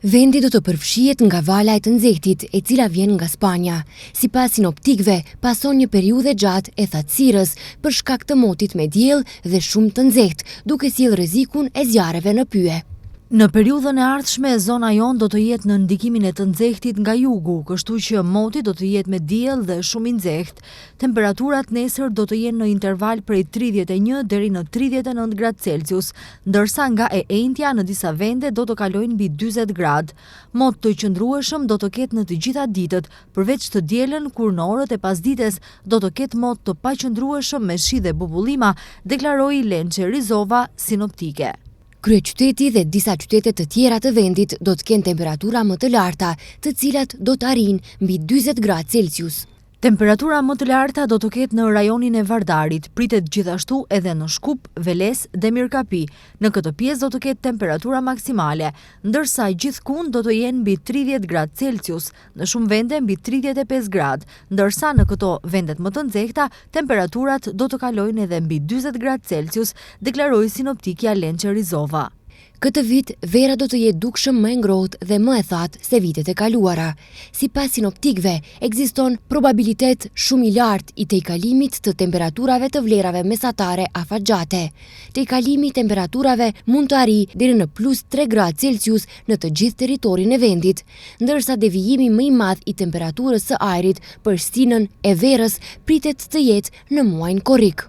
Vendi do të përfshihet nga vala e të nxehtit, e cila vjen nga Spanja. Sipas sinoptikëve, pason një periudhë gjatë e thatësirës për shkak të motit me diell dhe shumë të nxehtë, duke sjellë rrezikun e zjarreve në pyje. Në periudhën e ardhshme, zona jon do të jetë në ndikimin e të nxehtit nga jugu, kështu që moti do të jetë me diell dhe shumë i nxehtë. Temperaturat nesër do të jenë në interval prej 31 deri në 39 gradë Celsius, ndërsa nga e enjtja në disa vende do të kalojnë mbi 40 gradë. Mot të qëndrueshëm do të ketë në të gjitha ditët, përveç të dielën kur në orët e pasdites do të ketë mot të paqëndrueshëm me shi dhe bubullima, deklaroi Lençe Rizova, sinoptike. Kryeqyteti dhe disa qytete të tjera të vendit do të kenë temperatura më të larta, të cilat do të arrijnë mbi 40 gradë Celsius. Temperatura më të larta do të ketë në rajonin e Vardarit, pritet gjithashtu edhe në Shkup, Veles dhe Mirkapi. Në këtë pjesë do të ketë temperatura maksimale, ndërsa gjithkund do të jenë mbi 30 gradë Celsius, në shumë vende mbi 35 gradë, ndërsa në këto vendet më të nxehta, temperaturat do të kalojnë edhe mbi 40 gradë Celsius, deklaroi sinoptikja Lençe Rizova. Këtë vit, vera do të jetë dukshëm më e ngrohtë dhe më e thatë se vitet e kaluara. Sipas sinoptikëve, ekziston probabilitet shumë i lartë i tejkalimit të temperaturave të vlerave mesatare afatgjate. Tejkalimi i temperaturave mund të arrijë deri në +3 gradë Celsius në të gjithë territorin e vendit, ndërsa devijimi më i madh i temperaturës së ajrit për stinën e verës pritet të jetë në muajin korrik.